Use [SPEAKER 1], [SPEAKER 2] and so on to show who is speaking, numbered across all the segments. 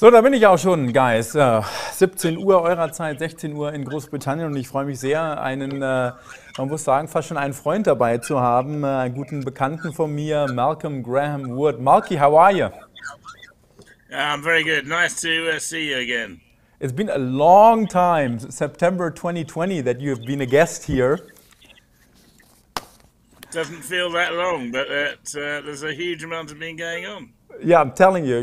[SPEAKER 1] So, da bin ich auch schon, Guys. 17 Uhr eurer Zeit, 16 Uhr in Großbritannien und ich freue mich sehr, man muss sagen, fast schon einen Freund dabei zu haben, einen guten Bekannten von mir, Malcolm Graham Wood. Malky, how are you?
[SPEAKER 2] I'm very good. Nice to see you again.
[SPEAKER 1] It's been a long time, September 2020, that you have been a guest here.
[SPEAKER 2] Doesn't feel that long, but there's a huge amount of been going on.
[SPEAKER 1] Ja, I'm telling you,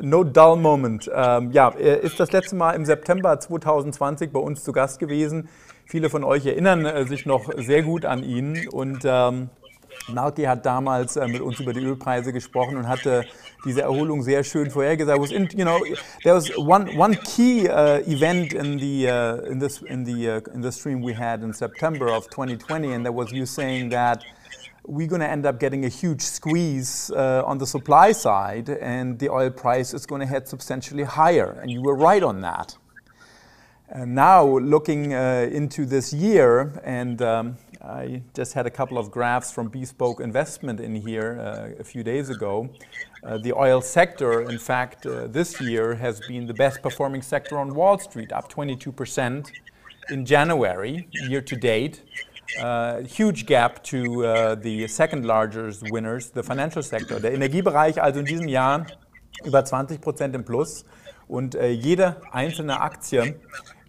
[SPEAKER 1] no dull moment. Ja, er ist das letzte Mal im September 2020 bei uns zu Gast gewesen. Viele von euch erinnern sich noch sehr gut an ihn. Und Malky hat damals mit uns über die Ölpreise gesprochen und hatte diese Erholung sehr schön vorhergesagt. There was one key event in the stream we had in September of 2020, and that was you saying that we're going to end up getting a huge squeeze on the supply side, and the oil price is going to head substantially higher. And you were right on that. And now, looking into this year, and I just had a couple of graphs from Bespoke Investment in here a few days ago. The oil sector, in fact, this year has been the best performing sector on Wall Street, up 22% in January, year to date. Huge gap to the second largest winners, the financial sector. Der Energiebereich also in diesem Jahr über 20% im Plus und jede einzelne Aktie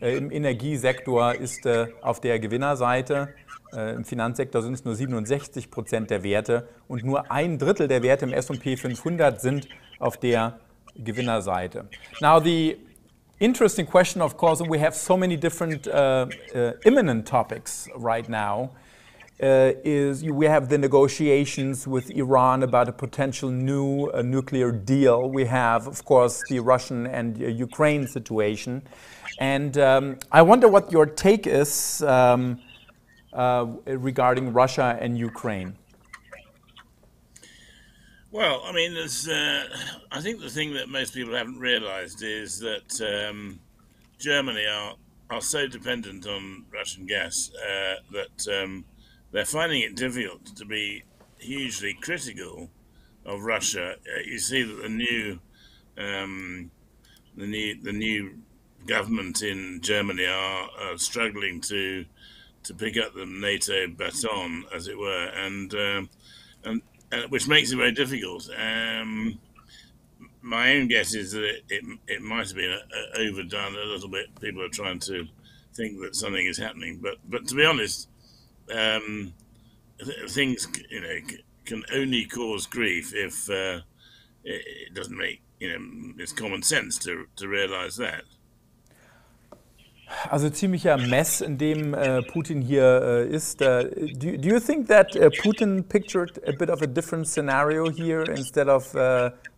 [SPEAKER 1] im Energiesektor ist auf der Gewinnerseite. Im Finanzsektor sind es nur 67% der Werte und nur ein Drittel der Werte im S&P 500 sind auf der Gewinnerseite. Now the interesting question, of course, and we have so many different imminent topics right now, is we have the negotiations with Iran about a potential new nuclear deal. We have, of course, the Russian and Ukraine situation. And I wonder what your take is regarding Russia and Ukraine.
[SPEAKER 2] Well, I mean, I think the thing that most people haven't realised is that Germany are so dependent on Russian gas that they're finding it difficult to be hugely critical of Russia. You see that the new government in Germany are struggling to pick up the NATO baton, as it were, and which makes it very difficult. My own guess is that it might have been overdone a little bit. People are trying to think that something is happening, but to be honest, things can only cause grief if it doesn't make it's common sense to realise that.
[SPEAKER 1] Also ziemlicher Mess, in dem Putin hier ist. Do you think that Putin pictured a bit of a different scenario here instead of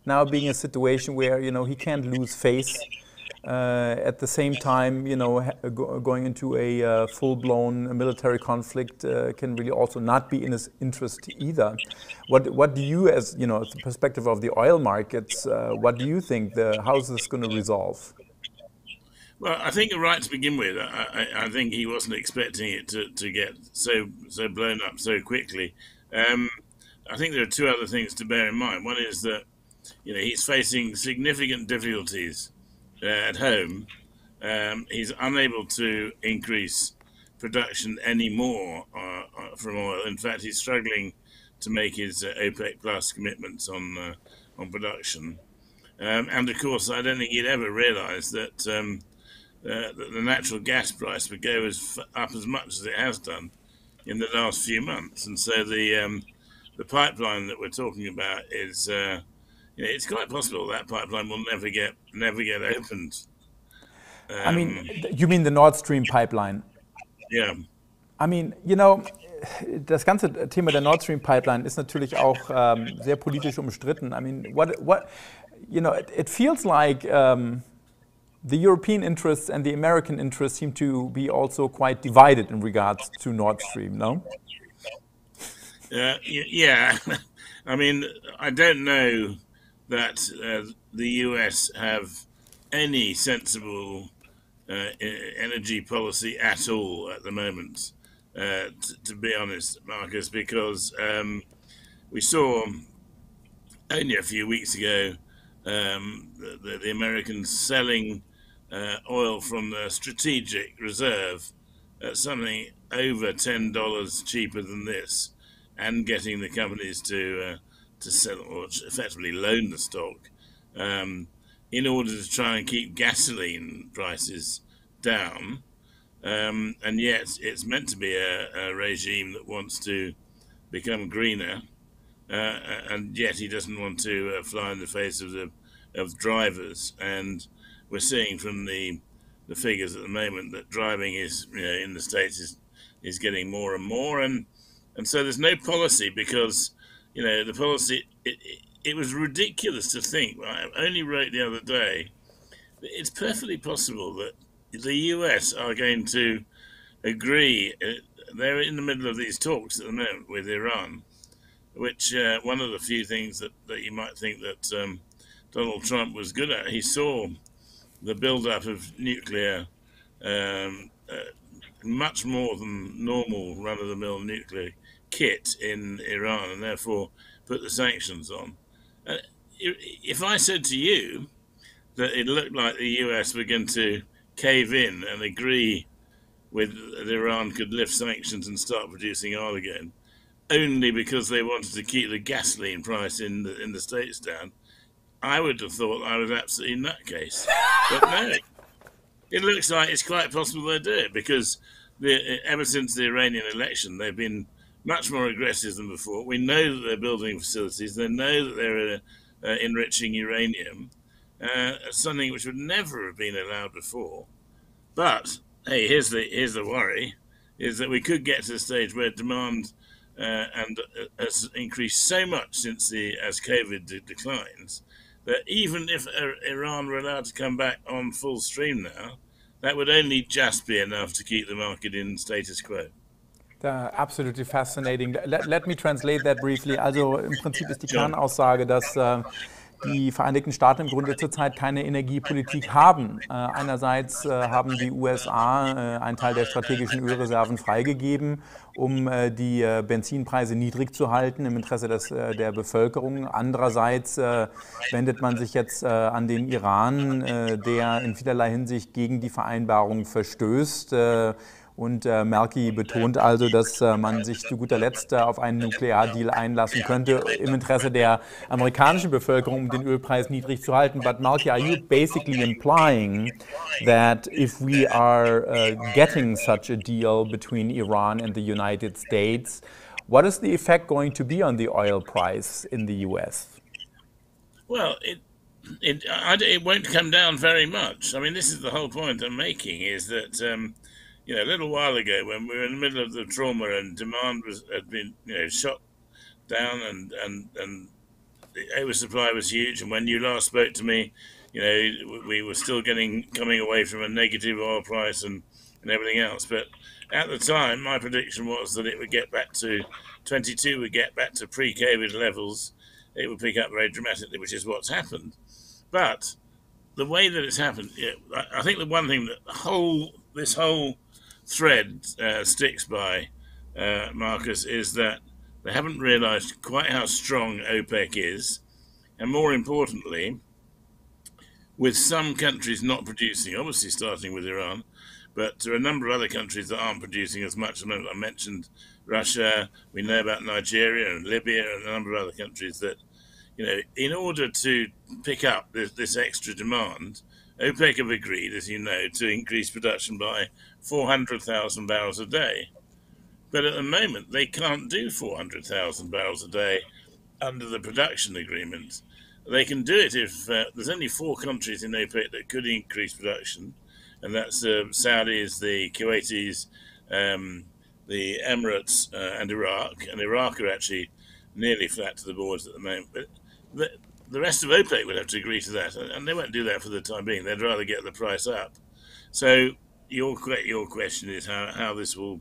[SPEAKER 1] now being a situation where he can't lose face at the same time going into a full-blown military conflict can really also not be in his interest either. What do you, as the perspective of the oil markets, what do you think how is this going to resolve?
[SPEAKER 2] Well, I think you're right to begin with. I think he wasn't expecting it to get so blown up so quickly. I think there are two other things to bear in mind. One is that he's facing significant difficulties at home. He's unable to increase production anymore from oil. In fact, he's struggling to make his OPEC plus commitments on production. And of course, I don't think he'd ever realised that the natural gas price would go up as much as it has done in the last few months, and so the pipeline that we're talking about is it's quite possible that pipeline will never get opened.
[SPEAKER 1] I mean, you mean the Nord Stream pipeline?
[SPEAKER 2] Yeah.
[SPEAKER 1] I mean, das ganze Thema der Nord Stream Pipeline ist natürlich auch sehr politisch umstritten. I mean, it feels like the European interests and the American interests seem to be also quite divided in regards to Nord Stream, no?
[SPEAKER 2] Yeah. I mean, I don't know that the US have any sensible energy policy at all at the moment, to be honest, Marcus, because we saw only a few weeks ago the Americans selling oil from the strategic reserve at something over $10 cheaper than this, and getting the companies to sell or effectively loan the stock in order to try and keep gasoline prices down. And yet it's meant to be a regime that wants to become greener, and yet he doesn't want to fly in the face of drivers. And we're seeing from the figures at the moment that driving is, in the States is getting more and more, and so there's no policy, because the policy, it was ridiculous to think. I only wrote the other day that it's perfectly possible that the US are going to agree. They're in the middle of these talks at the moment with Iran, which one of the few things that you might think that Donald Trump was good at. He saw the build-up of nuclear, much more than normal run-of-the-mill nuclear kit in Iran, and therefore put the sanctions on. If I said to you that it looked like the US were going to cave in and agree with that Iran could lift sanctions and start producing oil again, only because they wanted to keep the gasoline price in the States down, I would have thought I was absolutely nutcase. But no, it looks like it's quite possible they'll do it, because ever since the Iranian election, they've been much more aggressive than before. We know that they're building facilities. They know that they're enriching uranium, something which would never have been allowed before. But hey, here's the worry, is that we could get to the stage where demand has increased so much since as COVID declines, that even if Iran were allowed to come back on full stream now, that would only just be enough to keep the market in status quo.
[SPEAKER 1] Absolutely fascinating. Let me translate that briefly. Also im Prinzip ist die Kernaussage, dass die Vereinigten Staaten im Grunde zurzeit keine Energiepolitik haben. Einerseits haben die USA einen Teil der strategischen Ölreserven freigegeben, um die Benzinpreise niedrig zu halten im Interesse der Bevölkerung. Andererseits wendet man sich jetzt an den Iran, der in vielerlei Hinsicht gegen die Vereinbarung verstößt. Und Merkel betont also, dass man sich zu guter Letzt auf einen Nuklear-Deal einlassen könnte, im Interesse der amerikanischen Bevölkerung, um den Ölpreis niedrig zu halten. But Merkel, are you basically implying that if we are getting such a deal between Iran and the United States, what is the effect going to be on the oil price in the US?
[SPEAKER 2] Well, it won't come down very much. I mean, this is the whole point I'm making, is that a little while ago, when we were in the middle of the trauma and demand had been shot down, and the oversupply was huge, and when you last spoke to me, we were still coming away from a negative oil price and everything else. But at the time, my prediction was that it would get back to 22, would get back to pre-COVID levels. It would pick up very dramatically, which is what's happened. But the way that it's happened, I think the one thing that this whole thread sticks by, Marcus, is that they haven't realized quite how strong OPEC is, and more importantly, with some countries not producing, obviously starting with Iran, but there are a number of other countries that aren't producing as much. I mentioned Russia, we know about Nigeria and Libya and a number of other countries that, in order to pick up this extra demand, OPEC have agreed, as you know, to increase production by 400,000 barrels a day. But at the moment, they can't do 400,000 barrels a day under the production agreement. They can do it if there's only 4 countries in OPEC that could increase production, and that's the Saudis, the Kuwaitis, the Emirates, and Iraq. And Iraq are actually nearly flat to the boards at the moment. But the rest of OPEC would have to agree to that, and they won't do that for the time being. They'd rather get the price up. So your question is how this will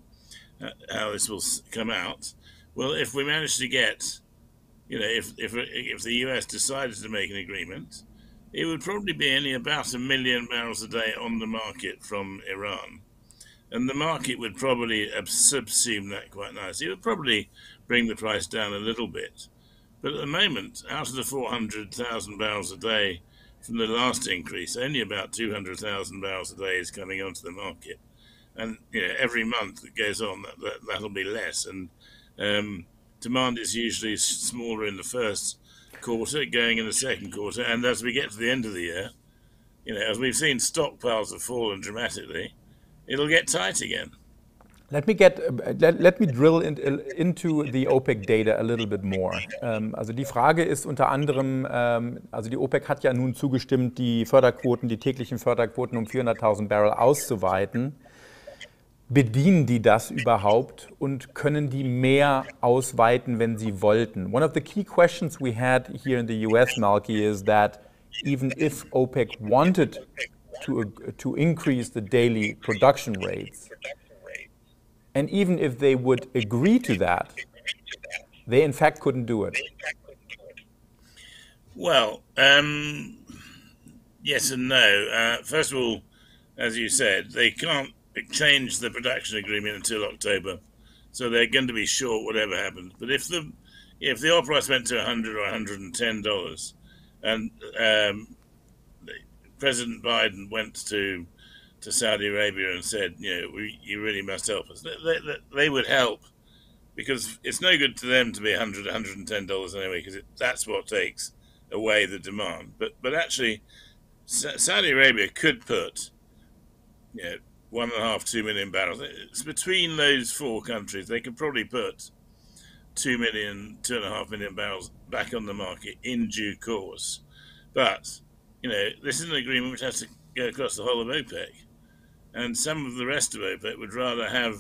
[SPEAKER 2] come out. Well, if we manage to get, if the US decided to make an agreement, it would probably be only about 1 million barrels a day on the market from Iran, and the market would probably subsume that quite nicely. It would probably bring the price down a little bit. But at the moment, out of the 400,000 barrels a day from the last increase, only about 200,000 barrels a day is coming onto the market. And every month that goes on, that'll be less. And demand is usually smaller in the first quarter, going in the second quarter. And as we get to the end of the year, as we've seen stockpiles have fallen dramatically, it'll get tight again.
[SPEAKER 1] Let me drill into the OPEC data a little bit more. Also die Frage ist unter anderem, also die OPEC hat ja nun zugestimmt, die täglichen Förderquoten um 400.000 Barrel auszuweiten. Bedienen die das überhaupt und können die mehr ausweiten, wenn sie wollten? One of the key questions we had here in the US, Malky, is that even if OPEC wanted to increase the daily production rates, and even if they would agree to that, they in fact couldn't do it.
[SPEAKER 2] Well, yes and no. First of all, as you said, they can't change the production agreement until October, so they're going to be short whatever happens. But if the oil price went to $100 or $110, and President Biden went to Saudi Arabia and said, you really must help us, they would help, because it's no good to them to be $100, $110 anyway, because that's what takes away the demand. But actually, Saudi Arabia could put 1.5, 2 million barrels. It's between those four countries. They could probably put 2.5 million barrels back on the market in due course. But, this is an agreement which has to go across the whole of OPEC. And some of the rest of OPEC would rather have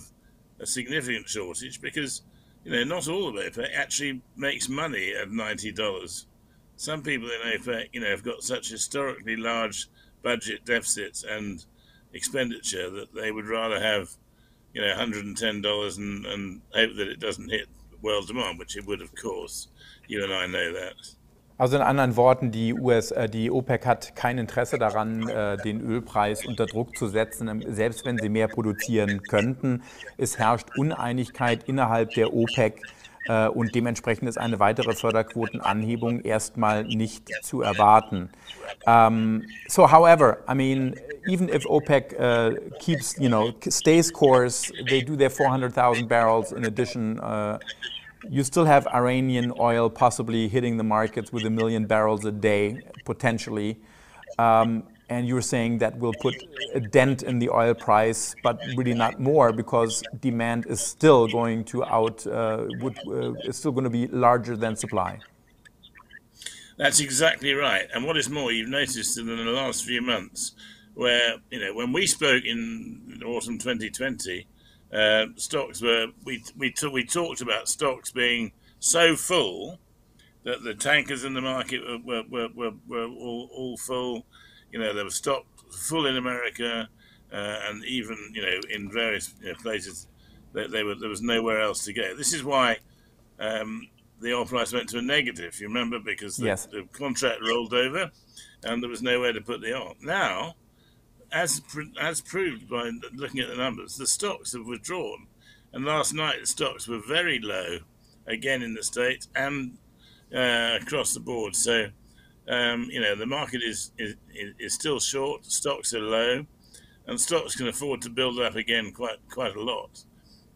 [SPEAKER 2] a significant shortage because, not all of OPEC actually makes money at $90. Some people in OPEC, have got such historically large budget deficits and expenditure that they would rather have, $110 and hope that it doesn't hit world demand, which it would, of course. You and I know that.
[SPEAKER 1] Also in anderen Worten, die OPEC hat kein Interesse daran, den Ölpreis unter Druck zu setzen, selbst wenn sie mehr produzieren könnten. Es herrscht Uneinigkeit innerhalb der OPEC und dementsprechend ist eine weitere Förderquotenanhebung erstmal nicht zu erwarten. So, however, I mean, even if OPEC stays course, they do their 400,000 barrels in addition. You still have Iranian oil possibly hitting the markets with 1 million barrels a day, potentially. And you're saying that will put a dent in the oil price, but really not more, because demand is still going to is still going to be larger than supply.
[SPEAKER 2] That's exactly right. And what is more, you've noticed in the last few months, where, when we spoke in autumn 2020, stocks were, we talked about stocks being so full that the tankers in the market were all full. There was stock full in America, and even in various places that there was nowhere else to go. This is why the oil price went to a negative. You remember, because the contract rolled over, and there was nowhere to put the oil. Now, as proved by looking at the numbers, the stocks have withdrawn, and last night the stocks were very low, again in the States and across the board. So, the market is still short. Stocks are low, and stocks can afford to build up again quite a lot.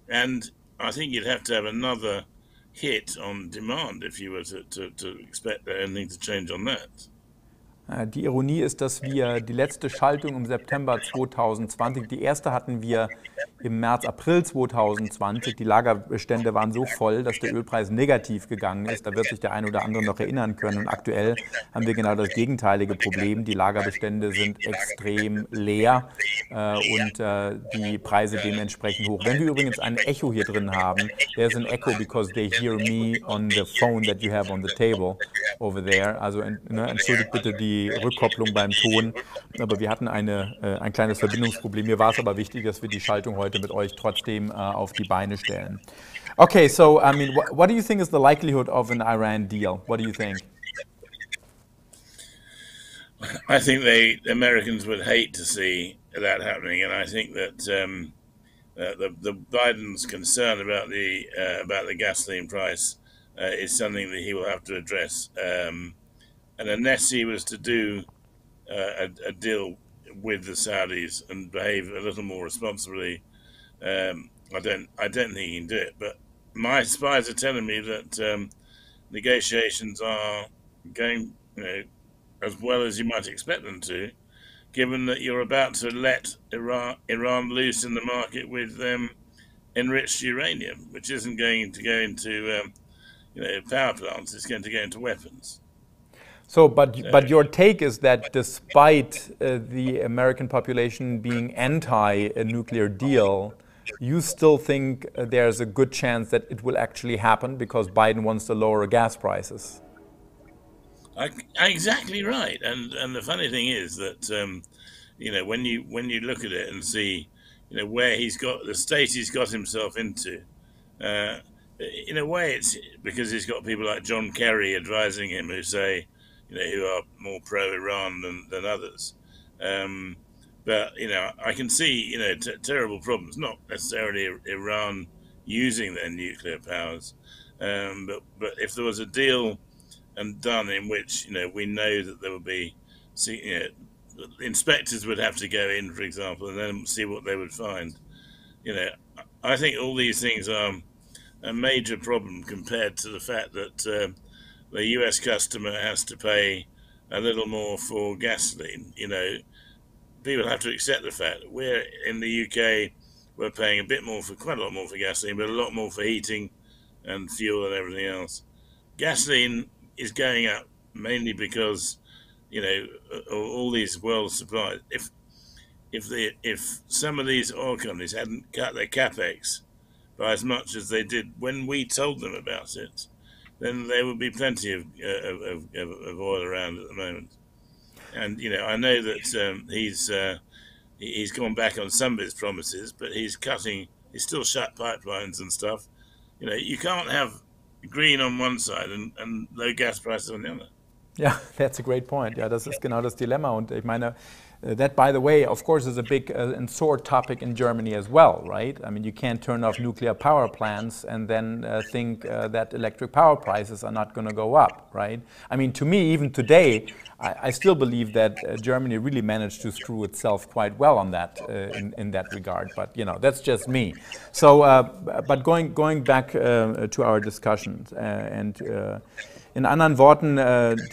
[SPEAKER 2] And I think you'd have to have another hit on demand if you were to expect anything to change on that.
[SPEAKER 1] Die Ironie ist, dass wir die letzte Schaltung im September 2020, die erste hatten wir im März, April 2020. Die Lagerbestände waren so voll, dass der Ölpreis negativ gegangen ist. Da wird sich der eine oder andere noch erinnern können. Und aktuell haben wir genau das gegenteilige Problem. Die Lagerbestände sind extrem leer und die Preise dementsprechend hoch. Wenn wir übrigens ein Echo hier drin haben, there's an echo because they hear me on the phone that you have on the table over there. Also entschuldigt bitte die Rückkopplung beim Ton, aber wir hatten ein kleines Verbindungsproblem. Mir war es aber wichtig, dass wir die Schaltung heute mit euch trotzdem auf die Beine stellen. Okay, so I mean, what do you think is the likelihood of an Iran deal? What do you think?
[SPEAKER 2] I think the Americans would hate to see that happening, and I think that the Biden's concern about the gasoline price is something that he will have to address. And unless he was to do a deal with the Saudis and behave a little more responsibly, I don't think he can do it. But my spies are telling me that negotiations are going, as well as you might expect them to, given that you're about to let Iran loose in the market with enriched uranium, which isn't going to go into power plants; it's going to go into weapons.
[SPEAKER 1] So, but your take is that despite the American population being anti a nuclear deal, you still think there's a good chance that it will actually happen because Biden wants to lower gas prices.
[SPEAKER 2] Exactly right. And the funny thing is that when you look at it and see where he's got the state he's got himself into, in a way it's because he's got people like John Kerry advising him who say who are more pro-Iran than others. But I can see terrible problems, not necessarily Iran using their nuclear powers, but if there was a deal and done in which we know that there would be inspectors would have to go in, for example, and then see what they would find. I think all these things are a major problem compared to the fact that the US customer has to pay a little more for gasoline. People have to accept the fact that we're in the UK, we're paying a bit more quite a lot more for gasoline, but a lot more for heating and fuel and everything else. Gasoline is going up mainly because all these world supplies. If some of these oil companies hadn't cut their capex by as much as they did when we told them about it, then there would be plenty of oil around at the moment. And I know that he's gone back on some of his promises, but he's still shut pipelines and stuff. You can't have green on one side and low gas prices on the other.
[SPEAKER 1] Ja, that's a great point. Ja, das ist genau das Dilemma. Und ich meine, that, by the way, of course, is a big and sore topic in Germany as well, right? I mean, you can't turn off nuclear power plants and then think that electric power prices are not going to go up, right? I mean, to me, even today, I still believe that Germany really managed to screw itself quite well on that, in that regard. But that's just me. So, but going back to our discussions and. In anderen Worten,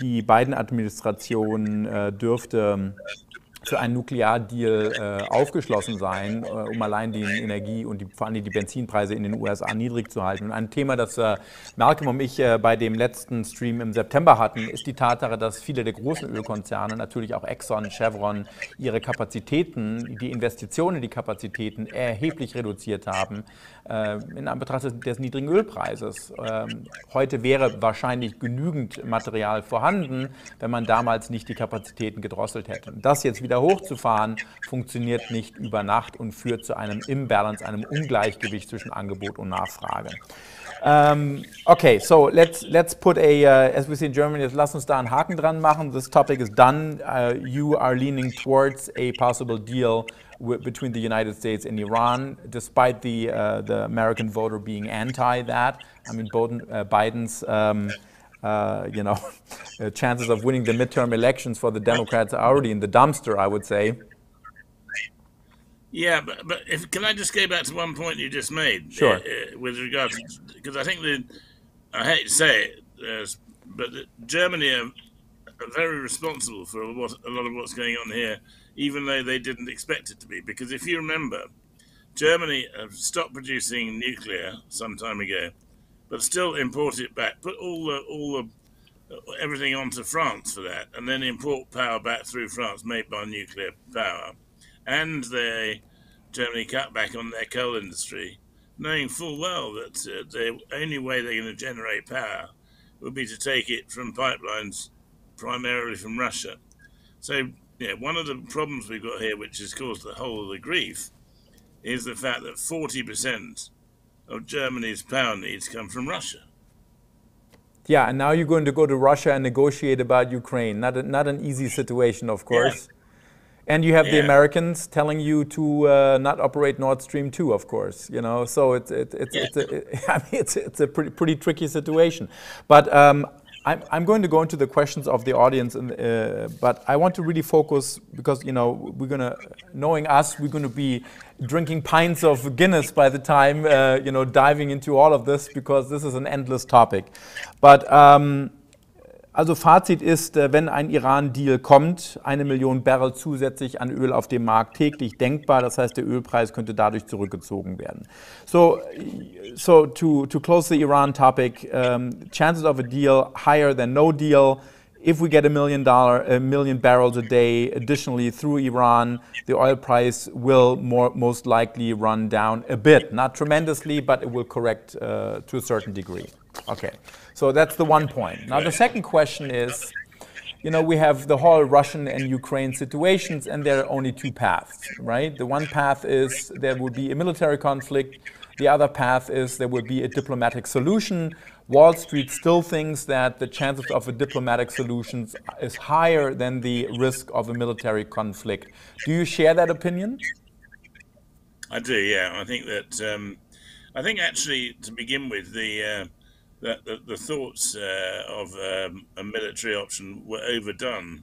[SPEAKER 1] die Biden-Administration dürfte für einen Nuklear-Deal aufgeschlossen sein, um allein die Energie- und vor allem die Benzinpreise in den USA niedrig zu halten. Und ein Thema, das Malcolm und ich bei dem letzten Stream im September hatten, ist die Tatsache, dass viele der großen Ölkonzerne, natürlich auch Exxon, Chevron, ihre Kapazitäten, die Investitionen in die Kapazitäten erheblich reduziert haben in Anbetracht des niedrigen Ölpreises. Heute wäre wahrscheinlich genügend Material vorhanden, wenn man damals nicht die Kapazitäten gedrosselt hätte. Das jetzt wieder hochzufahren, funktioniert nicht über Nacht und führt zu einem Imbalance, einem Ungleichgewicht zwischen Angebot und Nachfrage. Okay, so let's put as we say in Germany, lass uns da einen Haken dran machen. This topic is done. You are leaning towards a possible deal between the United States and Iran, despite the American voter being anti that. I mean, Biden's chances of winning the midterm elections for the Democrats are already in the dumpster, I would say.
[SPEAKER 2] Yeah, but can I just go back to one point you just made?
[SPEAKER 1] Sure.
[SPEAKER 2] With regards to, because I think I hate to say it, but Germany are very responsible for a lot of what's going on here, even though they didn't expect it to be. Because if you remember, Germany stopped producing nuclear some time ago, but still import it back, put everything onto France for that, and then import power back through France made by nuclear power. And Germany cut back on their coal industry, knowing full well that the only way they're going to generate power would be to take it from pipelines, primarily from Russia. So, one of the problems we've got here, which has caused the whole of the grief, is the fact that 40% of Germany's power needs come from Russia.
[SPEAKER 1] Yeah, and now you're going to go to Russia and negotiate about Ukraine. Not an easy situation, of course.
[SPEAKER 2] Yeah.
[SPEAKER 1] And you have the
[SPEAKER 2] Yeah.
[SPEAKER 1] Americans telling you to not operate Nord Stream 2, of course. You know, so it's a pretty tricky situation. But I'm going to go into the questions of the audience, but I want to really focus because knowing us, we're going to be drinking pints of Guinness by the time diving into all of this, because this is an endless topic. But also Fazit ist, wenn ein Iran-Deal kommt, 1 Million Barrel zusätzlich an Öl auf dem Markt täglich denkbar. Das heißt, der Ölpreis könnte dadurch zurückgezogen werden. So to close the Iran topic, chances of a deal higher than no deal. If we get a million barrels a day additionally through Iran, the oil price will most likely run down a bit. Not tremendously, but it will correct to a certain degree. Okay, so that's the one point. Now the second question is, we have the whole Russian and Ukraine situations, and there are only two paths, right? The one path is there will be a military conflict. The other path is there will be a diplomatic solution. Wall Street still thinks that the chances of a diplomatic solution is higher than the risk of a military conflict. Do you share that opinion?
[SPEAKER 2] I do, yeah. I think that, actually, to begin with, the thoughts of a military option were overdone.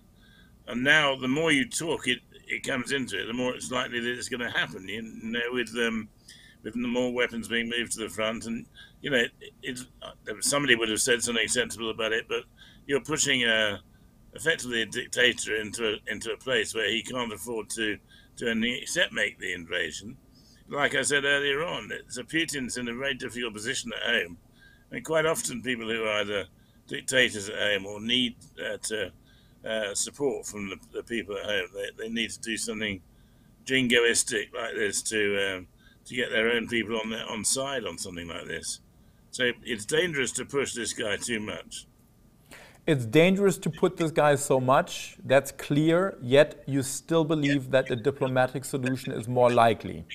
[SPEAKER 2] And now the more you talk, it comes into it, the more it's likely that it's going to happen, with the more weapons being moved to the front. And, somebody would have said something sensible about it, but you're pushing effectively a dictator into a place where he can't afford to do anything except make the invasion. Like I said earlier on, Putin's in a very difficult position at home. And quite often people who are either dictators at home or need support from the people at home, they need to do something jingoistic like this to get their own people on side on something like this. So it's dangerous to push this guy too much.
[SPEAKER 1] It's dangerous to put this guy so much, that's clear, yet you still believe that a diplomatic solution is more likely.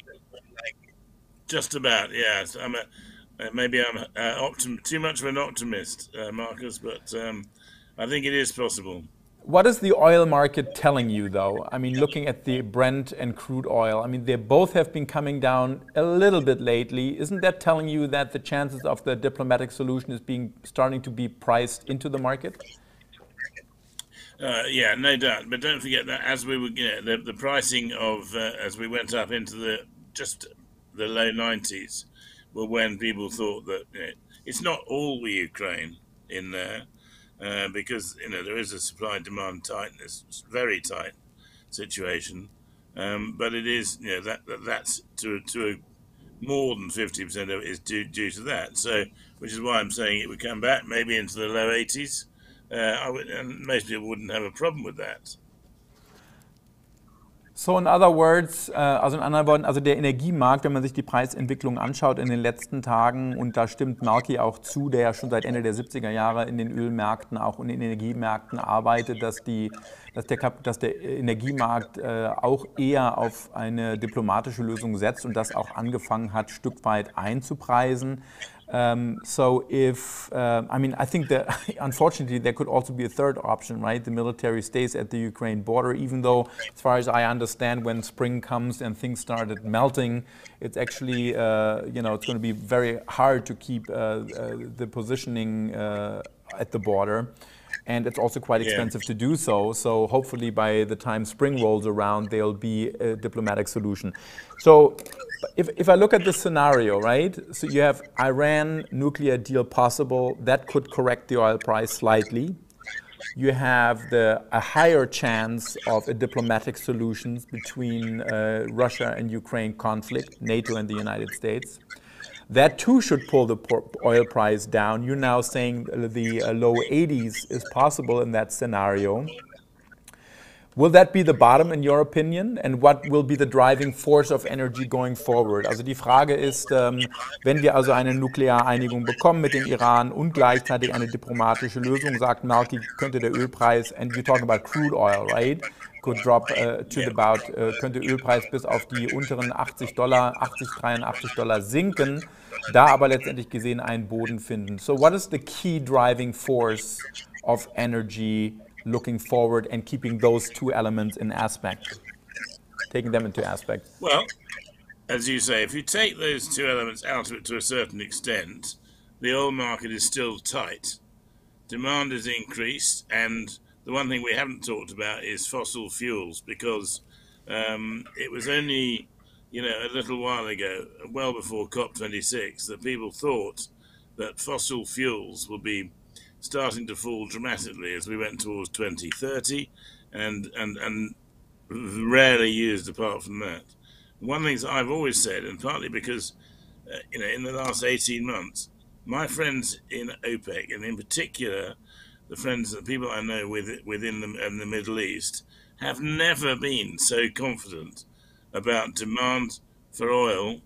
[SPEAKER 2] Just about, yes. Maybe I'm too much of an optimist, Marcus, but I think it is possible.
[SPEAKER 1] What is the oil market telling you, though? I mean, looking at the Brent and crude oil, I mean, they both have been coming down a little bit lately. Isn't that telling you that the chances of the diplomatic solution is starting to be priced into the market?
[SPEAKER 2] Yeah, no doubt. But don't forget that as we were, the pricing of as we went up into the low 90s, were when people thought that it's not all the Ukraine in there. Because there is a supply-demand tightness, very tight situation, but it is that's to more than 50% of it is due to that. So, which is why I'm saying it would come back maybe into the low 80s. And most people wouldn't have a problem with that.
[SPEAKER 1] So in other words, also in anderen Worten, also der Energiemarkt, wenn man sich die Preisentwicklung anschaut in den letzten Tagen, und da stimmt Malky auch zu, der ja schon seit Ende der 70er Jahre in den Ölmärkten, auch in den Energiemärkten arbeitet, dass der Energiemarkt auch eher auf eine diplomatische Lösung setzt und das auch angefangen hat, Stück weit einzupreisen. So if, I think that unfortunately there could also be a third option, right? The military stays at the Ukraine border, even though, as far as I understand, when spring comes and things started melting, it's actually, it's going to be very hard to keep the positioning at the border. And it's also quite expensive to do so. So hopefully by the time spring rolls around, there'll be a diplomatic solution. So if I look at this scenario, right? So you have Iran nuclear deal possible. That could correct the oil price slightly. You have a higher chance of a diplomatic solution between Russia and Ukraine conflict, NATO and the United States. That too should pull the oil price down. You're now saying the low 80s is possible in that scenario. Will that be the bottom in your opinion? And what will be the driving force of energy going forward? Also die Frage ist, wenn wir also eine Nukleareinigung bekommen mit dem Iran und gleichzeitig eine diplomatische Lösung, sagt Malky, könnte der Ölpreis, and we're talking about crude oil, right? Could drop könnte Ölpreis bis auf die unteren $80, 83 Dollar sinken, da aber letztendlich gesehen einen Boden finden. So what is the key driving force of energy looking forward and keeping those two elements in aspect? taking them into aspect?
[SPEAKER 2] Well, as you say, if you take those two elements out of it to a certain extent, the oil market is still tight. Demand is increased, and the one thing we haven't talked about is fossil fuels, because it was only, a little while ago, well before COP26, that people thought that fossil fuels would be starting to fall dramatically as we went towards 2030, and rarely used apart from that. One of the things I've always said, and partly because, in the last 18 months, my friends in OPEC, and in particular, the people I know within the Middle East, have never been so confident about demand for oil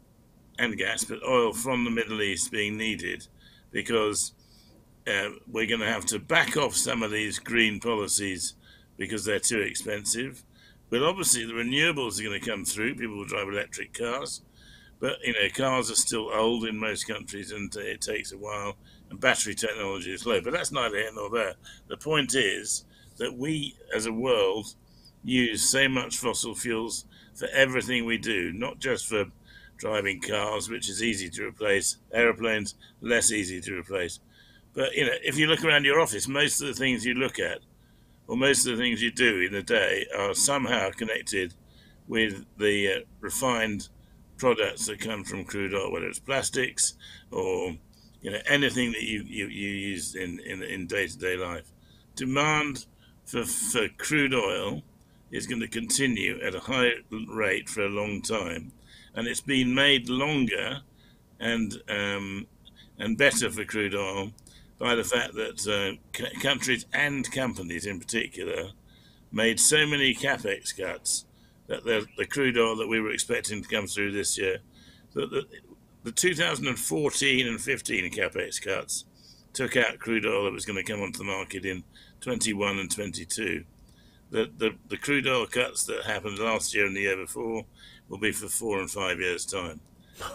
[SPEAKER 2] and gas, but oil from the Middle East being needed, because we're going to have to back off some of these green policies because they're too expensive. But obviously the renewables are going to come through. People will drive electric cars, but cars are still old in most countries, and it takes a while, and battery technology is low. But that's neither here nor there. The point is that we as a world use so much fossil fuels for everything we do, not just for driving cars, which is easy to replace, aeroplanes less easy to replace. But if you look around your office, most of the things you look at, or most of the things you do in a day, are somehow connected with the refined products that come from crude oil, whether it's plastics or anything that you use in day-to-day life. Demand for crude oil is going to continue at a high rate for a long time, and it's been made longer and better for crude oil by the fact that countries and companies in particular made so many capex cuts that the crude oil that we were expecting to come through this year, that the 2014 and 15 capex cuts took out crude oil that was going to come onto the market in 21 and 22. The crude oil cuts that happened last year and the year before will be for 4 and 5 years' time.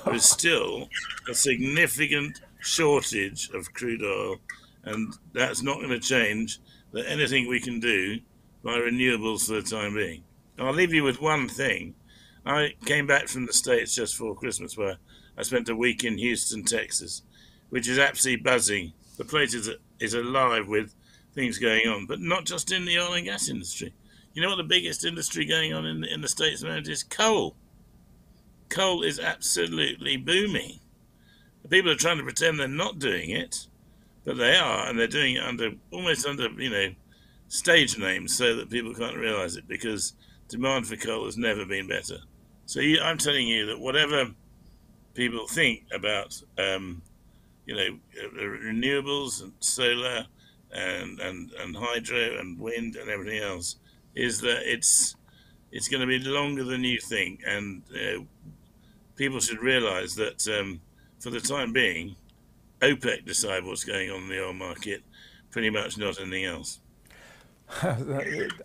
[SPEAKER 2] There is still a significant shortage of crude oil, and that's not going to change anything we can do by renewables for the time being. And I'll leave you with one thing. I came back from the States just before Christmas, where I spent a week in Houston, Texas, which is absolutely buzzing. The place is alive with things going on, but not just in the oil and gas industry. You know what the biggest industry going on in the States of America is? Coal. Coal is absolutely booming. People are trying to pretend they're not doing it, but they are, and they're doing it almost under stage names so that people can't realize it, because demand for coal has never been better. So I'm telling you that whatever people think about renewables and solar and hydro and wind and everything else, is that it's going to be longer than you think, and people should realize that for the time being, OPEC decide what's going on in the oil market, pretty much not anything else.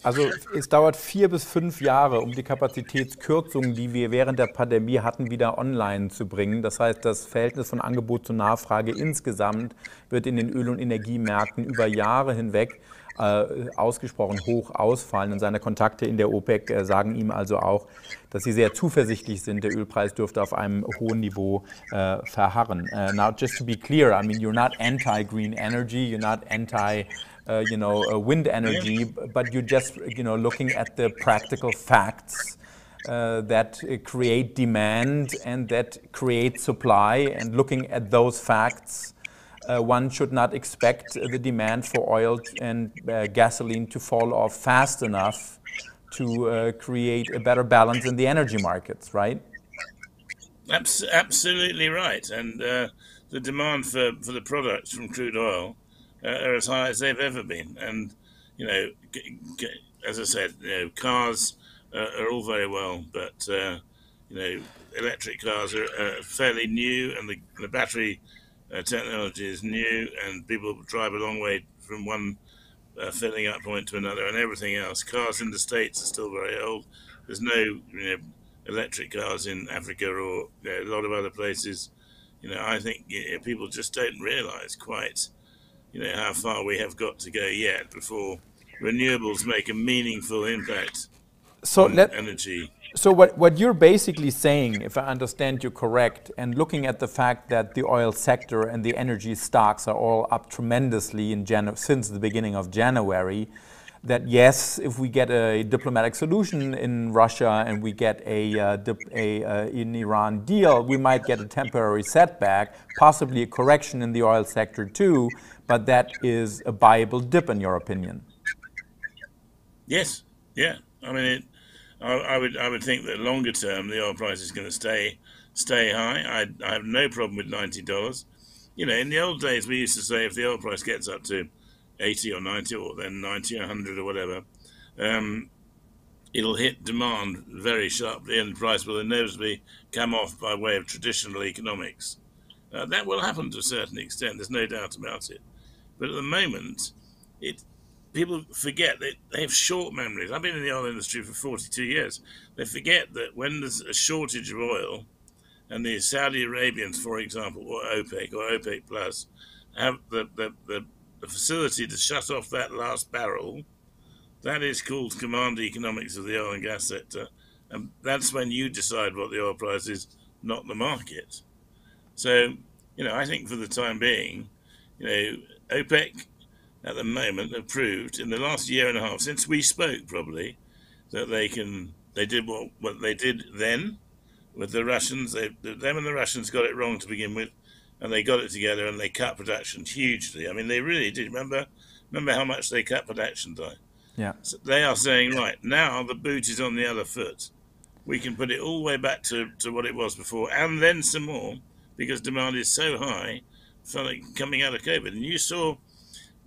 [SPEAKER 1] Also es dauert 4 bis 5 Jahre, um die Kapazitätskürzungen, die wir während der Pandemie hatten, wieder online zu bringen. Das heißt, das Verhältnis von Angebot zu Nachfrage insgesamt wird in den Öl- und Energiemärkten über Jahre hinweg ausgesprochen hoch ausfallen. Und seine Kontakte in der OPEC sagen ihm also auch, dass sie sehr zuversichtlich sind, der Ölpreis dürfte auf einem hohen Niveau verharren. Now, just to be clear, I mean, you're not anti-green energy, you're not anti wind energy, but you're just, looking at the practical facts that create demand and that create supply. And looking at those facts, one should not expect the demand for oil and gasoline to fall off fast enough to create a better balance in the energy markets, right?
[SPEAKER 2] Absolutely right. And the demand for the products from crude oil are as high as they've ever been. And, as I said, cars are all very well, but, electric cars are fairly new, and the battery technology is new, and people drive a long way from one filling up point to another, and everything else. Cars in the States are still very old. There's no electric cars in Africa or a lot of other places. I think people just don't realize quite how far we have got to go yet before renewables make a meaningful impact
[SPEAKER 1] So
[SPEAKER 2] energy.
[SPEAKER 1] So what you're basically saying, if I understand you correct, and looking at the fact that the oil sector and the energy stocks are all up tremendously since the beginning of January, that yes, if we get a diplomatic solution in Russia and we get an Iran deal, we might get a temporary setback, possibly a correction in the oil sector too, but that is a viable dip in your opinion.
[SPEAKER 2] Yes, yeah. I mean, I would think that longer term the oil price is going to stay high. I have no problem with $90. You know, in the old days we used to say if the oil price gets up to 80 or 90 or then 90 or 100 or whatever, it'll hit demand very sharply and the price will inevitably come off by way of traditional economics. That will happen to a certain extent. There's no doubt about it. But at the moment, people forget that they have short memories. I've been in the oil industry for 42 years. They forget that when there's a shortage of oil, and the Saudi Arabians, for example, or OPEC Plus, have the facility to shut off that last barrel, that is called command economics of the oil and gas sector. And that's when you decide what the oil price is, not the market. So, you know, I think for the time being, you know, OPEC at the moment have proved in the last year and a half, since we spoke probably, that they did what they did then with the Russians. Them and the Russians got it wrong to begin with, and they got it together and they cut production hugely. I mean, they really did. Remember how much they cut production by?
[SPEAKER 1] Yeah.
[SPEAKER 2] So they are saying, right, now the boot is on the other foot. We can put it all the way back to what it was before, and then some more, because demand is so high coming out of COVID. And you saw,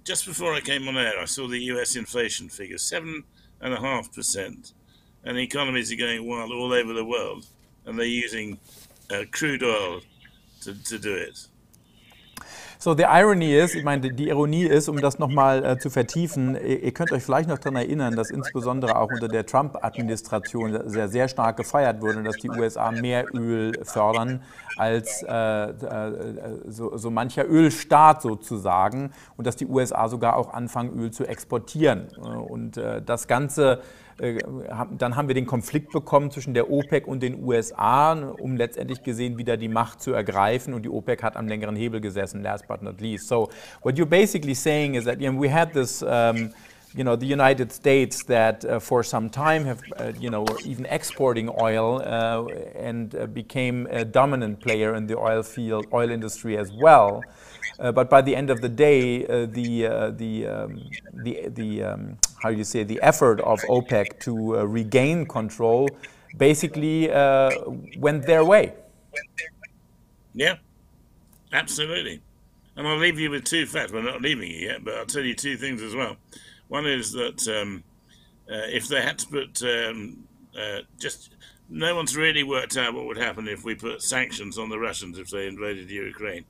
[SPEAKER 2] just before I came on air, I saw the US inflation figure, 7.5%. And economies are going wild all over the world. And they're using crude oil to do it.
[SPEAKER 1] So, the irony ist, ich meine, die Ironie ist, um das nochmal zu vertiefen, ihr könnt euch vielleicht noch daran erinnern, dass insbesondere auch unter der Trump-Administration sehr, sehr stark gefeiert wurde, dass die USA mehr Öl fördern als so mancher Ölstaat sozusagen und dass die USA sogar auch anfangen, Öl zu exportieren. Und das Ganze, dann haben wir den Konflikt bekommen zwischen der OPEC und den USA, um letztendlich gesehen wieder die Macht zu ergreifen, und die OPEC hat am längeren Hebel gesessen, last but not least. So what you're basically saying is that, you know, we had this, you know, the United States that for some time have, you know, were even exporting oil and became a dominant player in the oil industry as well. But by the end of the day, how you say, the effort of OPEC to regain control basically went their way.
[SPEAKER 2] Yeah, absolutely. And I'll leave you with two facts. We're not leaving you yet, but I'll tell you two things as well. One is that if they had to put just no one's really worked out what would happen if we put sanctions on the Russians if they invaded Ukraine.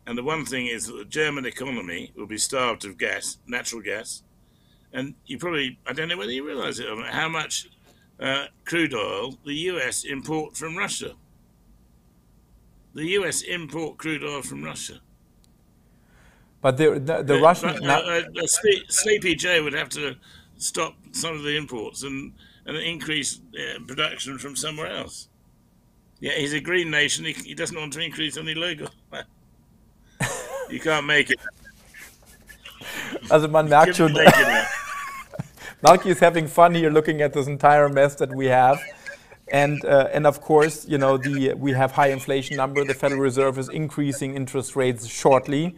[SPEAKER 2] And the one thing is that the German economy will be starved of gas, natural gas. And you probably, I don't know whether you realize it or not, how much crude oil the US import from Russia. The US import crude oil from Russia.
[SPEAKER 1] But the Russian...
[SPEAKER 2] Sleepy Joe would have to stop some of the imports and increase production from somewhere else. Yeah, he's a green nation. He doesn't want to increase any local. You can't make it.
[SPEAKER 1] Also man merkt schon, Malky is having fun here looking at this entire mess that we have. And of course, you know, we have high inflation number. The Federal Reserve is increasing interest rates shortly.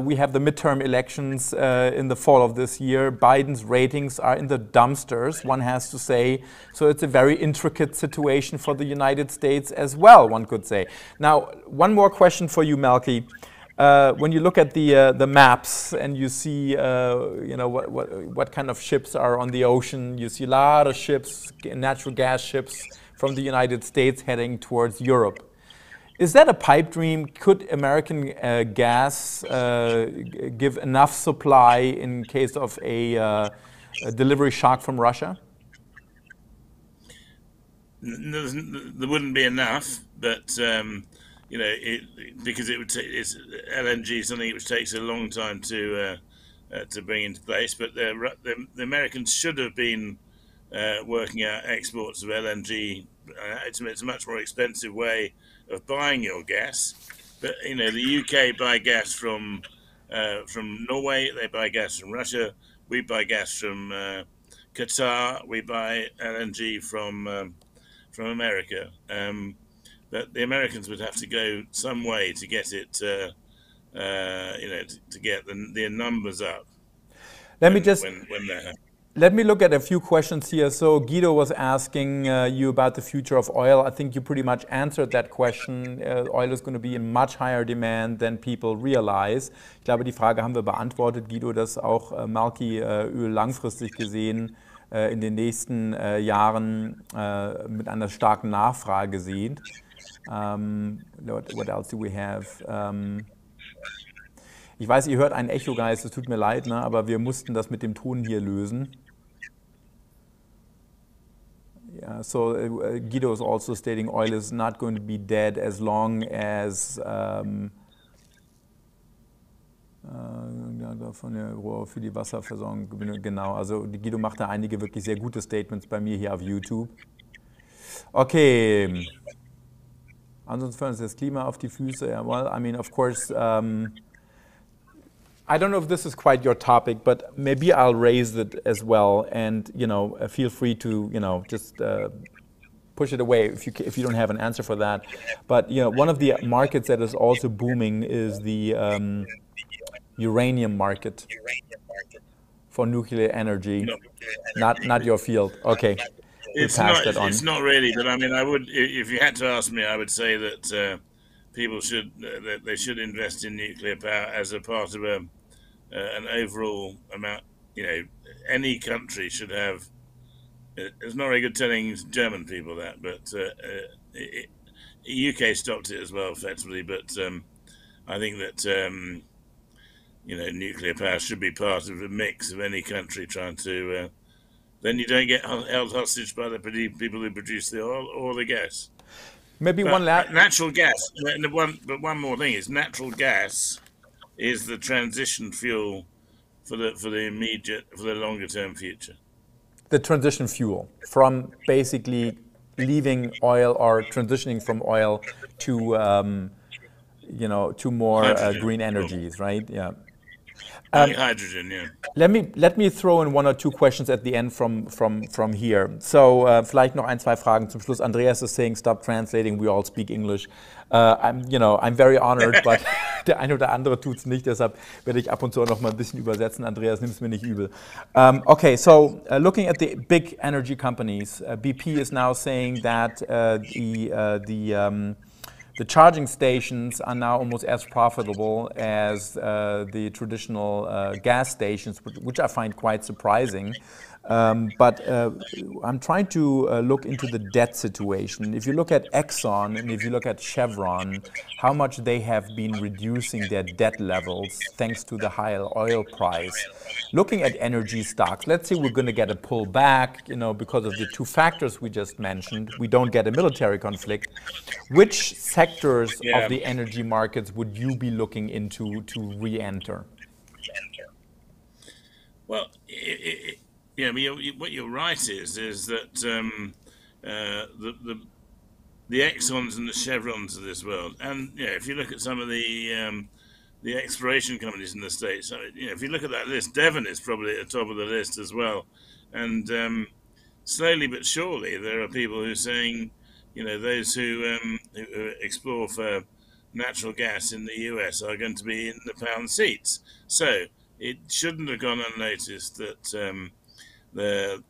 [SPEAKER 1] We have the midterm elections in the fall of this year. Biden's ratings are in the dumpsters, one has to say. So it's a very intricate situation for the United States as well, one could say. Now, one more question for you, Malky. When you look at the maps and you see, you know, what kind of ships are on the ocean, you see a lot of ships, natural gas ships from the United States heading towards Europe. Is that a pipe dream? Could American gas give enough supply in case of a delivery shock from Russia?
[SPEAKER 2] There wouldn't be enough, but you know, because it would it's LNG, something which takes a long time to bring into place. But the Americans should have been working out exports of LNG. It's a much more expensive way of buying your gas. But the UK buy gas from Norway. They buy gas from Russia. We buy gas from Qatar. We buy LNG from America. But the Americans would have to go some way to get it, to get the numbers up.
[SPEAKER 1] Let me look at a few questions here. So Guido was asking you about the future of oil. I think you pretty much answered that question. Oil is going to be in much higher demand than people realize. Ich glaube, die Frage haben wir beantwortet, Guido, dass auch Öl langfristig gesehen in den nächsten Jahren mit einer starken Nachfrage sieht. What else do we have? Ich weiß, ihr hört ein Echo, Guys, es tut mir leid, ne? Aber wir mussten das mit dem Ton hier lösen. Yeah, so Guido is also stating oil is not going to be dead as long as für die Wasserversorgung, genau, also Guido macht da einige wirklich sehr gute Statements bei mir hier auf YouTube. Okay. Ansonsten fallen uns das Klima auf die Füße. Yeah, well, I mean, of course, I don't know if this is quite your topic, but maybe I'll raise it as well, and feel free to just push it away if you don't have an answer for that. But one of the markets that is also booming is the uranium market for nuclear energy. Not your field. Okay.
[SPEAKER 2] It's not really, but I mean, I would, if you had to ask me, I would say that people should invest in nuclear power as a part of an overall amount. Any country should have. It's not very good telling German people that, but UK stopped it as well, effectively. But I think that nuclear power should be part of a mix of any country trying to. Then you don't get held hostage by the people who produce the oil or the gas.
[SPEAKER 1] Maybe
[SPEAKER 2] natural gas. But one more thing is natural gas is the transition fuel for the longer term future.
[SPEAKER 1] The transition fuel from basically leaving oil or transitioning from oil to to more green energies, right? Yeah.
[SPEAKER 2] Hydrogen, yeah.
[SPEAKER 1] Let me throw in one or two questions at the end from here. So vielleicht noch ein, zwei Fragen zum Schluss. Andreas is saying, stop translating, we all speak English. I'm very honored, but der eine oder andere tut's nicht, deshalb werde ich ab und zu auch noch mal ein bisschen übersetzen. Andreas, nimm's mir nicht übel. Okay, so looking at the big energy companies, BP is now saying that the charging stations are now almost as profitable as the traditional gas stations, which I find quite surprising. But I'm trying to look into the debt situation. If you look at Exxon and if you look at Chevron, how much they have been reducing their debt levels thanks to the higher oil price. Looking at energy stocks, let's say we're going to get a pullback, because of the two factors we just mentioned. We don't get a military conflict. Which sectors of the energy markets would you be looking into to re-enter?
[SPEAKER 2] Well, what you're right is that the Exxons and the Chevrons of this world, and if you look at some of the exploration companies in the States, if you look at that list, Devon is probably at the top of the list as well. And slowly but surely, there are people who are saying, those who explore for natural gas in the US are going to be in the pound seats. So it shouldn't have gone unnoticed that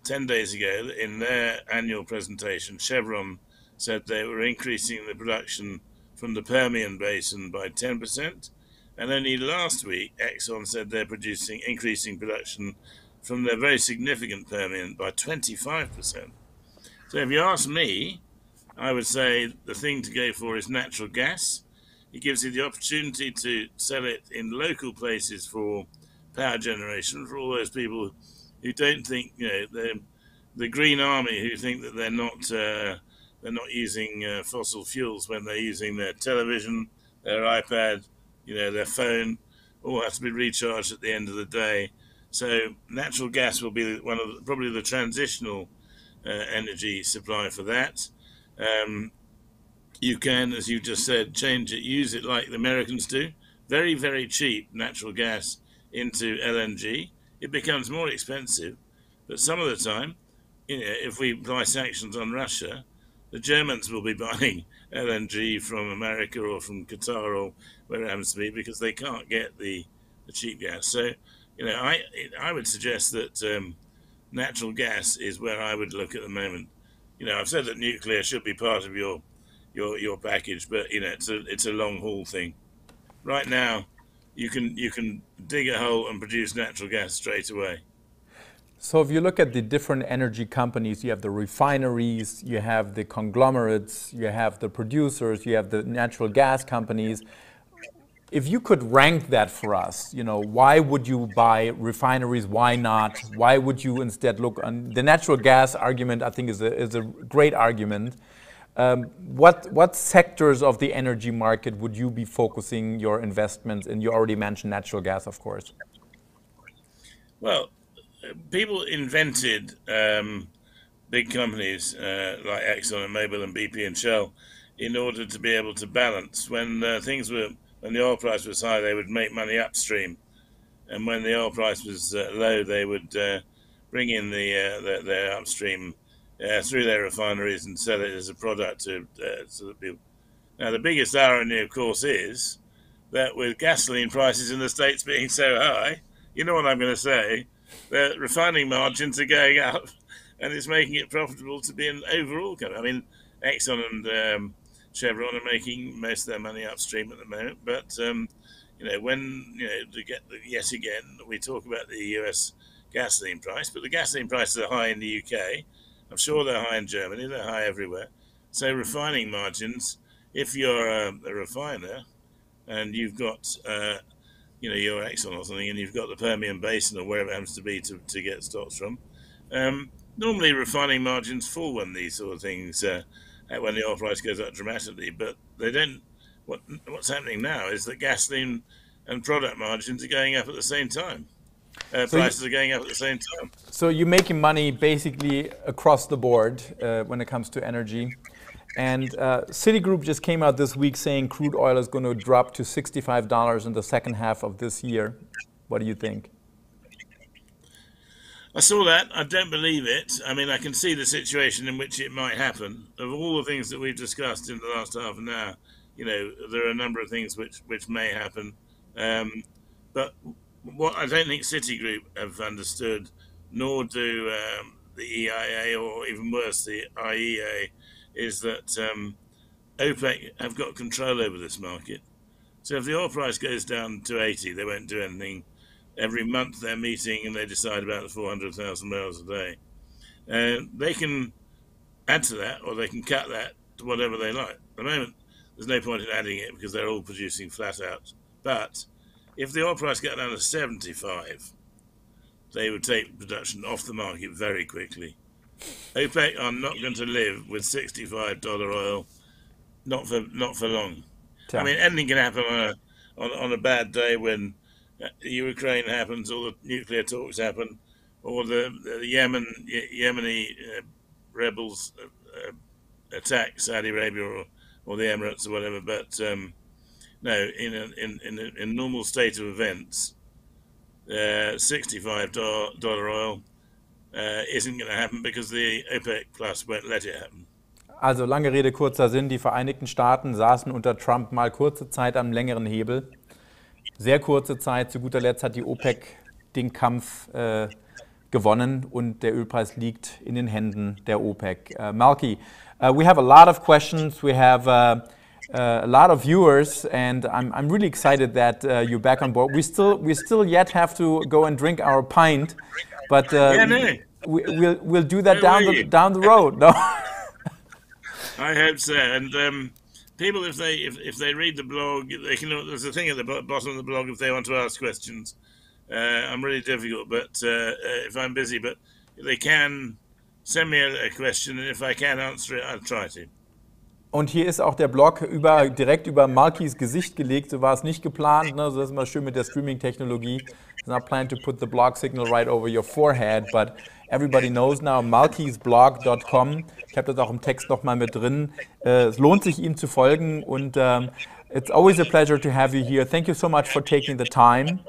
[SPEAKER 2] 10 days ago, in their annual presentation, Chevron said they were increasing the production from the Permian Basin by 10%. And only last week, Exxon said they're increasing production from their very significant Permian by 25%. So if you ask me, I would say the thing to go for is natural gas. It gives you the opportunity to sell it in local places for power generation for all those people who don't think, the Green Army, who think that they're not using fossil fuels when they're using their television, their iPad, their phone, all has to be recharged at the end of the day. So natural gas will be one of probably the transitional energy supply for that. You can, as you just said, change it, use it like the Americans do. Very, very cheap natural gas into LNG. It becomes more expensive, but some of the time, if we apply sanctions on Russia, the Germans will be buying LNG from America or from Qatar or where it happens to be because they can't get the cheap gas. So, I would suggest that natural gas is where I would look at the moment. I've said that nuclear should be part of your package, but it's a long haul thing. Right now, you can dig a hole and produce natural gas straight away.
[SPEAKER 1] So if you look at the different energy companies, you have the refineries, you have the conglomerates, you have the producers, you have the natural gas companies. If you could rank that for us, why would you buy refineries? Why not? Why would you instead look on the natural gas argument? I think is a great argument. What sectors of the energy market would you be focusing your investments in? You already mentioned natural gas, of course.
[SPEAKER 2] Well, people invented big companies like Exxon and Mobil and BP and Shell in order to be able to balance. When when the oil price was high, they would make money upstream, and when the oil price was low, they would bring in their upstream through their refineries and sell it as a product to the people. Now, the biggest irony, of course, is that with gasoline prices in the States being so high, you know what I'm going to say, the refining margins are going up, and it's making it profitable to be an overall company. I mean, Exxon and Chevron are making most of their money upstream at the moment, but yet again, we talk about the US gasoline price, but the gasoline prices are high in the UK. I'm sure they're high in Germany. They're high everywhere. So refining margins, if you're a refiner and you've got, your Exxon or something, and you've got the Permian Basin or wherever it happens to be to get stocks from, normally refining margins fall when these sort of things, when the oil price goes up dramatically. But they don't. What's happening now is that gasoline and product margins are going up at the same time. Prices are going up at the same time.
[SPEAKER 1] So you're making money basically across the board when it comes to energy. And Citigroup just came out this week saying crude oil is going to drop to $65 in the second half of this year. What do you think?
[SPEAKER 2] I saw that. I don't believe it. I mean, I can see the situation in which it might happen. Of all the things that we've discussed in the last half an hour, there are a number of things which may happen. But what I don't think Citigroup have understood, nor do the EIA, or even worse, the IEA, is that OPEC have got control over this market. So if the oil price goes down to 80, they won't do anything. Every month they're meeting and they decide about the 400,000 barrels a day. They can add to that, or they can cut that to whatever they like. At the moment, there's no point in adding it because they're all producing flat out. But if the oil price got down to 75, they would take production off the market very quickly. OPEC are not going to live with $65 oil, not for long. I mean, anything can happen on a bad day when Ukraine happens, or the nuclear talks happen, or the Yemeni rebels attack Saudi Arabia or the Emirates or whatever. But no, in normal state of events, $65 oil isn't going to happen because the OPEC Plus won't let it happen.
[SPEAKER 1] Also lange Rede, kurzer Sinn, die Vereinigten Staaten saßen unter Trump mal kurze Zeit am längeren Hebel. Sehr kurze Zeit, zu guter Letzt hat die OPEC den Kampf gewonnen und der Ölpreis liegt in den Händen der OPEC. Malky, we have a lot of questions, we have a lot of viewers, and I'm really excited that you're back on board. We still yet have to go and drink our pint, but we'll do that down the road. No?
[SPEAKER 2] I hope so. And people, if they read the blog, they can. There's a thing at the bottom of the blog if they want to ask questions. I'm really difficult, but if I'm busy, but they can send me a question, and if I can answer it, I'll try to.
[SPEAKER 1] Und hier ist auch der Blog direkt über Malkys Gesicht gelegt, so war es nicht geplant, ne? So, das ist immer schön mit der Streaming-Technologie. He's not planning to put the blog signal right over your forehead, but everybody knows now, malkisblog.com. Ich habe das auch im Text nochmal mit drin. Es lohnt sich, ihm zu folgen und it's always a pleasure to have you here. Thank you so much for taking the time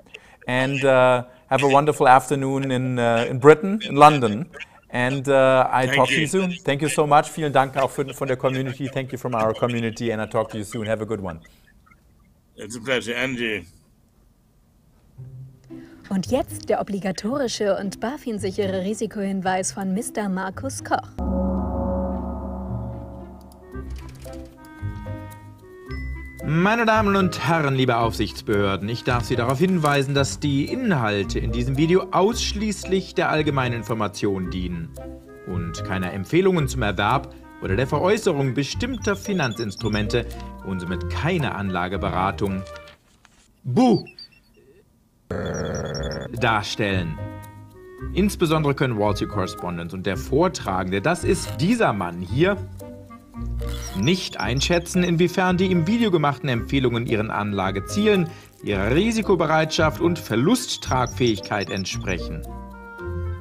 [SPEAKER 1] and have a wonderful afternoon in Britain, in London. And I talk to you soon. Thank you so much. Vielen Dank auch von der Community. Thank you from our community and I talk to you soon. Have a good one.
[SPEAKER 2] It's a pleasure, and you.
[SPEAKER 3] Und jetzt der obligatorische und BaFin-sichere Risikohinweis von Mr. Markus Koch.
[SPEAKER 4] Meine Damen und Herren, liebe Aufsichtsbehörden, ich darf Sie darauf hinweisen, dass die Inhalte in diesem Video ausschließlich der allgemeinen Information dienen und keiner Empfehlungen zum Erwerb oder der Veräußerung bestimmter Finanzinstrumente und somit keine Anlageberatung darstellen. Insbesondere können Wall Street Correspondent und der Vortragende, das ist dieser Mann hier, nicht einschätzen, inwiefern die im Video gemachten Empfehlungen ihren Anlagezielen, ihrer Risikobereitschaft und Verlusttragfähigkeit entsprechen.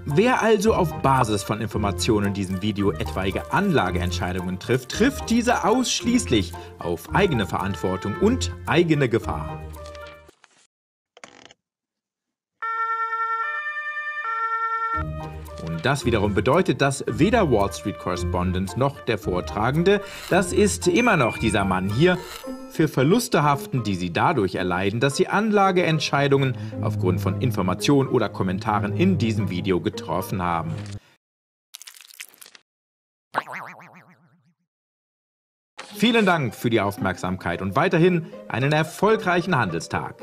[SPEAKER 4] Wer also auf Basis von Informationen in diesem Video etwaige Anlageentscheidungen trifft, trifft diese ausschließlich auf eigene Verantwortung und eigene Gefahr. Und das wiederum bedeutet, dass weder Wall Street Correspondent noch der Vortragende, das ist immer noch dieser Mann hier, für Verluste haften, die sie dadurch erleiden, dass sie Anlageentscheidungen aufgrund von Informationen oder Kommentaren in diesem Video getroffen haben. Vielen Dank für die Aufmerksamkeit und weiterhin einen erfolgreichen Handelstag.